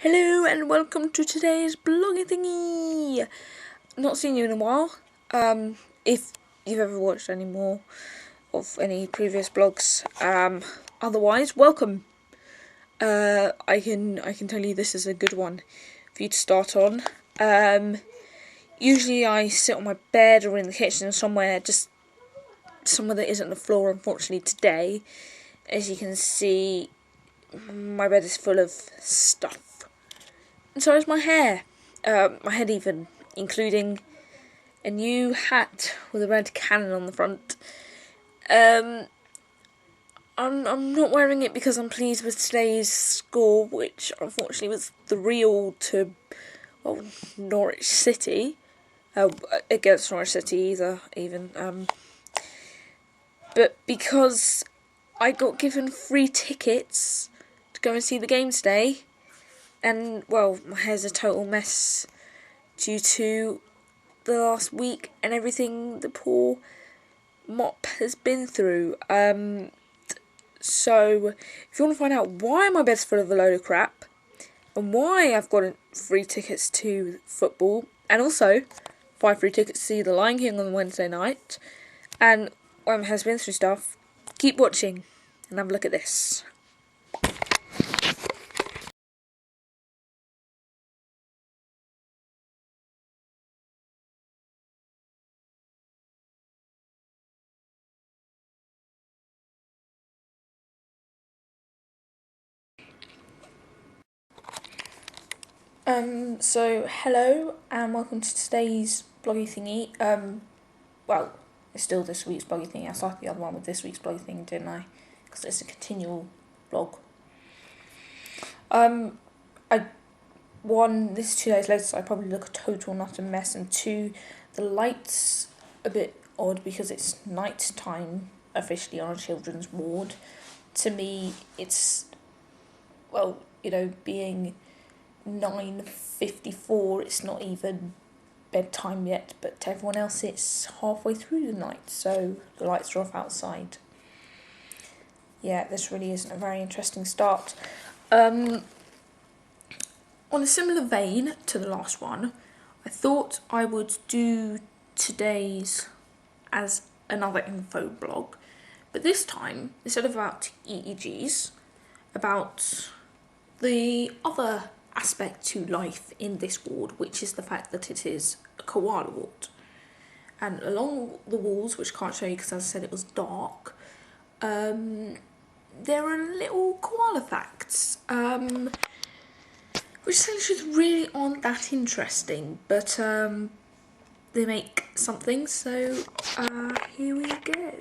Hello and welcome to today's blogging thingy. Not seen you in a while. If you've ever watched any more of any previous blogs. Otherwise, welcome. I can tell you this is a good one for you to start on. Usually I sit on my bed or in the kitchen or somewhere, just somewhere that isn't the floor. Unfortunately today, as you can see, my bed is full of stuff. And so is my hair. My head even, including a new hat with a red cannon on the front. I'm not wearing it because I'm pleased with today's score, which unfortunately was 3-3 to Norwich City. Against Norwich City even. But because I got given free tickets to go and see the game today, and, well, my hair's a total mess due to the last week and everything the poor mop has been through. So, if you want to find out why my bed's full of a load of crap, and why I've got free tickets to football, and also 5 free tickets to see The Lion King on Wednesday night, and why my hair's been through stuff, keep watching and have a look at this. So hello and welcome to today's bloggy thingy. Well, it's still this week's bloggy thingy. I started the other one with this week's bloggy thingy, didn't I? Because it's a continual blog. This is 2 days later, so I probably look a total not a mess, and 2, the light's a bit odd because it's night time officially on a children's ward. To me, it's, being 9:54, it's not even bedtime yet, but to everyone else it's halfway through the night, so the lights are off outside. Yeah, this really isn't a very interesting start. On a similar vein to the last one, I thought I would do today's as another info blog, but this time, instead of about EEGs, about the other aspect to life in this ward, which is the fact that it is a koala ward. And along the walls, which I can't show you because as I said it was dark, there are little koala facts, which essentially really aren't that interesting, but they make something, so here we go.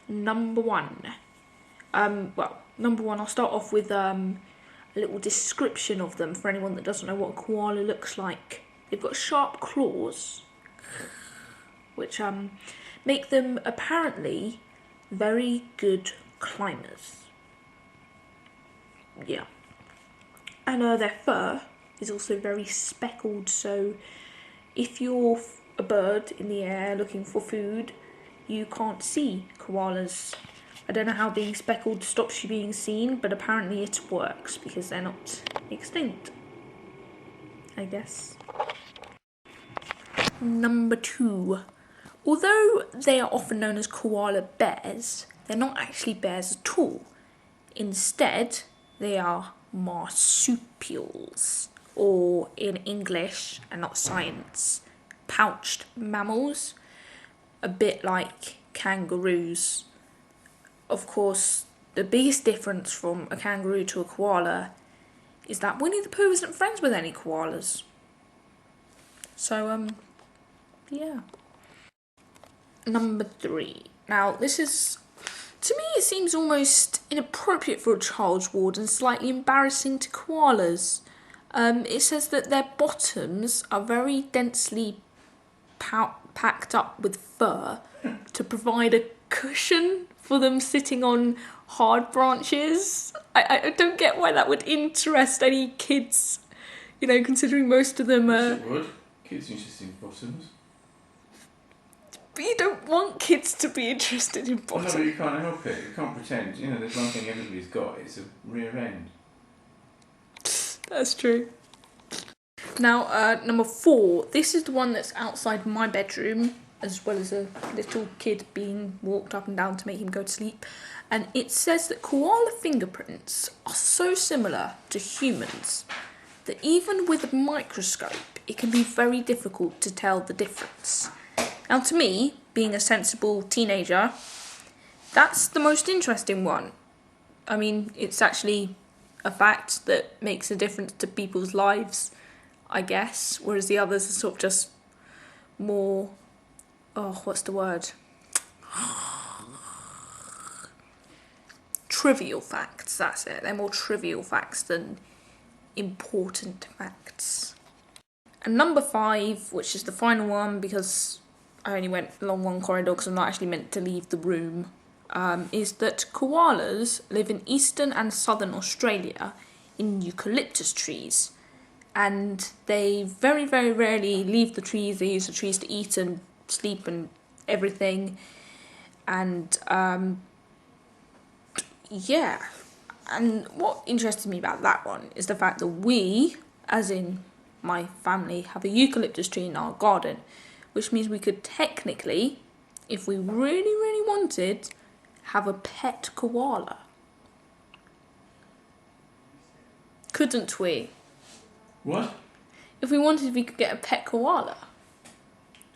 Number one, I'll start off with a little description of them for anyone that doesn't know what a koala looks like. They've got sharp claws, which make them apparently very good climbers. Yeah. And their fur is also very speckled, so if you're a bird in the air looking for food, you can't see koalas. I don't know how being speckled stops you being seen, but apparently it works because they're not extinct, I guess. Number 2. Although they are often known as koala bears, they're not actually bears at all. Instead, they are marsupials, or in English, and not science, pouched mammals, a bit like kangaroos. Of course, the biggest difference from a kangaroo to a koala is that Winnie the Pooh isn't friends with any koalas. So, yeah. Number 3. Now, this is, to me, it seems almost inappropriate for a child's ward and slightly embarrassing to koalas. It says that their bottoms are very densely packed up with fur to provide a cushion for them sitting on hard branches. I don't get why that would interest any kids, considering most of them are... It would. Kids interested in bottoms. But you don't want kids to be interested in bottoms. No, but you can't help it. You can't pretend. There's one thing everybody's got. It's a rear end. That's true. Now, number 4. This is the one that's outside my bedroom, as well as a little kid being walked up and down to make him go to sleep. And it says that koala fingerprints are so similar to humans that even with a microscope, it can be very difficult to tell the difference. Now, to me, being a sensible teenager, that's the most interesting one. I mean, it's actually a fact that makes a difference to people's lives, I guess, whereas the others are sort of just more, what's the word? Trivial facts, that's it. They're more trivial facts than important facts. And number 5, which is the final one, because I only went along one corridor because I'm not actually meant to leave the room, is that koalas live in eastern and southern Australia in eucalyptus trees. And they very, very rarely leave the trees. They use the trees to eat and sleep and everything. And, yeah. And what interested me about that one is the fact that we, as in my family, have a eucalyptus tree in our garden, which means we could technically, if we really, really wanted, have a pet koala. Couldn't we? What? If we wanted, we could get a pet koala.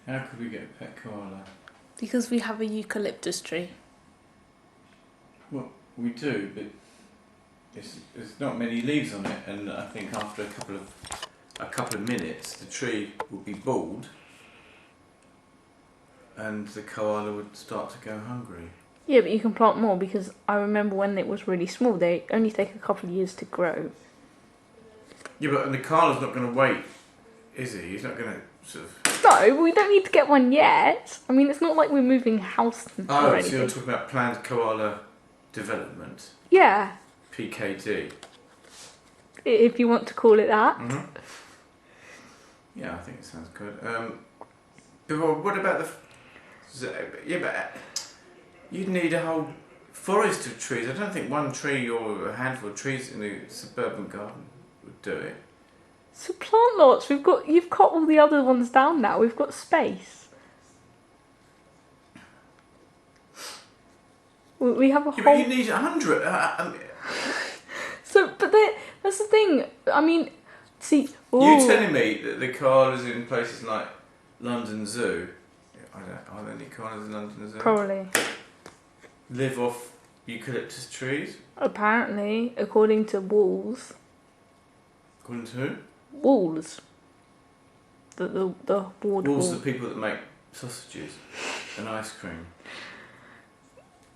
How could we get a pet koala? Because we have a eucalyptus tree. Well, we do, but there's not many leaves on it, and I think after a couple of minutes, the tree will be bald, and the koala would start to go hungry. Yeah, but you can plant more, because I remember when it was really small, they only take a couple of years to grow. Yeah, but the koala's not going to wait, is he? He's not going to sort of... No, we don't need to get one yet. I mean, it's not like we're moving house or Oh, anything. so you're talking about planned koala development? Yeah. PKD? If you want to call it that. Mm-hmm. Yeah, I think it sounds good. But what about the... Yeah, but you'd need a whole forest of trees. I don't think one tree or a handful of trees in a suburban garden would do it. So plant lots. You've cut all the other ones down now. We've got space. We have a Yeah, whole... but you need 100. But that's the thing. I mean, see... Ooh. You telling me that the koalas in places like London Zoo, are there any koalas in London Zoo? Probably. Live off eucalyptus trees? Apparently, according to Walls. According to who? Walls. The ward Wolves wall. are the people that make sausages and ice cream.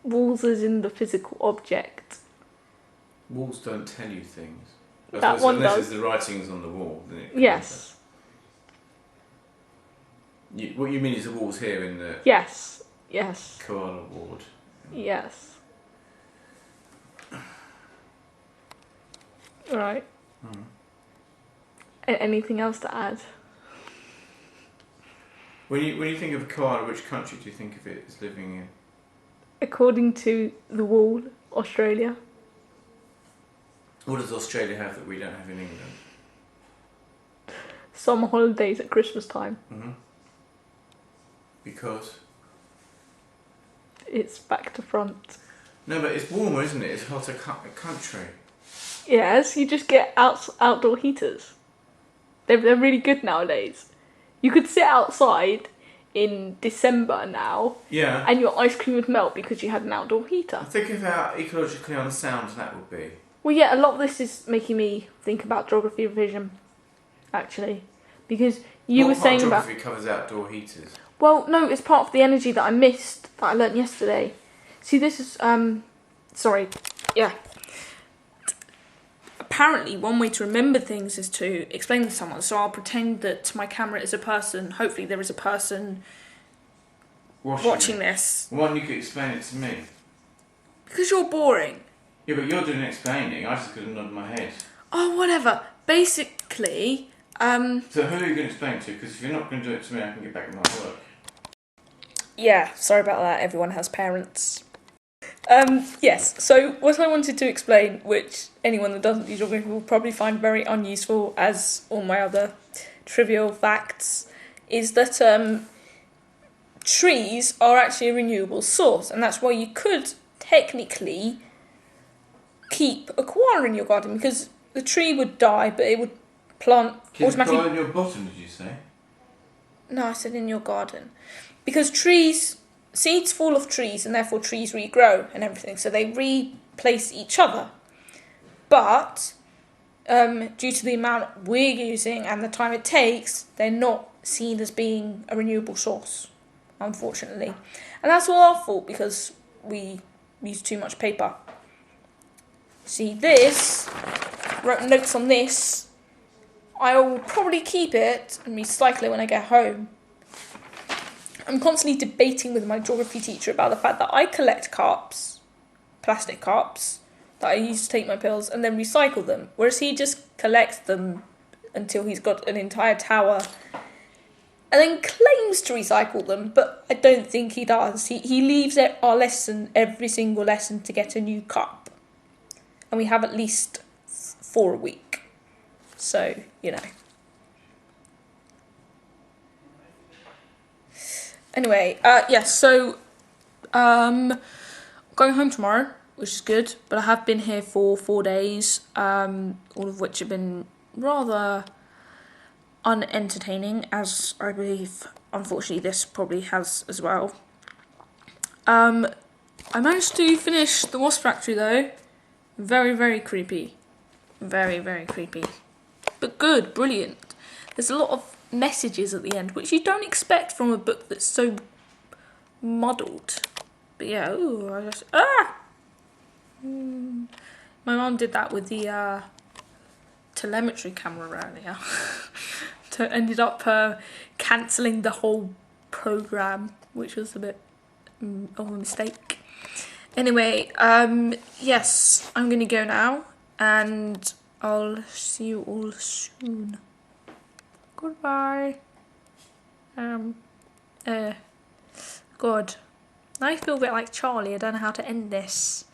Walls is in the physical object. Walls don't tell you things. That one unless does. it's the writings on the wall. Then it Yes. What you mean is the walls here in the Yes. koala ward. Yes. Right. Mm. Anything else to add? When you think of a koala, which country do you think of it as living in? According to the Wall, Australia. What does Australia have that we don't have in England? Summer holidays at Christmas time. Mm-hmm. Because? It's back to front. No, but it's warmer, isn't it? It's a hotter country. Yes, you just get outdoor heaters. They're really good nowadays. You could sit outside in December now, Yeah. and your ice cream would melt because you had an outdoor heater. Think of how ecologically unsound that would be. Well, yeah, a lot of this is making me think about geography revision, actually, because you were saying about... geography covers outdoor heaters? Well, no, it's part of the energy that I missed, that I learnt yesterday. See, this is, sorry, yeah. Apparently, one way to remember things is to explain them to someone. So I'll pretend that my camera is a person. Hopefully there is a person watching this. Why don't you could explain it to me? Because you're boring. Yeah, but you're doing explaining. I just could have nodded my head. Oh, whatever. Basically, So who are you going to explain to? Because if you're not going to do it to me, I can get back to my work. Yeah, sorry about that. Everyone has parents. Yes, so what I wanted to explain, which anyone that doesn't do geography will probably find very unuseful, as all my other trivial facts, is that trees are actually a renewable source, and that's why you could technically keep a koala in your garden, because the tree would die, but it would plant automatically. Keep it in your bottom, did you say? No, I said in your garden. Because seeds fall off trees and therefore trees regrow and everything, so they replace each other. But due to the amount we're using and the time it takes, they're not seen as being a renewable source, unfortunately. And that's all our fault because we use too much paper. See, wrote notes on this. I will probably keep it and recycle it when I get home. I'm constantly debating with my geography teacher about the fact that I collect cups, plastic cups, that I use to take my pills and then recycle them, whereas he just collects them until he's got an entire tower and then claims to recycle them, but I don't think he does. He leaves our lesson, every single lesson, to get a new cup. And we have at least 4 a week. So, you know. Anyway, yes, so going home tomorrow, which is good, but I have been here for 4 days, all of which have been rather unentertaining, as I believe, unfortunately, this probably has as well. I managed to finish the Wasp Factory, though. Very, very creepy. Very, very creepy. But good, brilliant. There's a lot of messages at the end, which you don't expect from a book that's so muddled. But yeah, ooh, I just... My mum did that with the telemetry camera earlier. So it ended up cancelling the whole programme, which was a bit of a mistake. Anyway, yes, I'm going to go now, and I'll see you all soon. Goodbye. God. Now I feel a bit like Charlie. I don't know how to end this.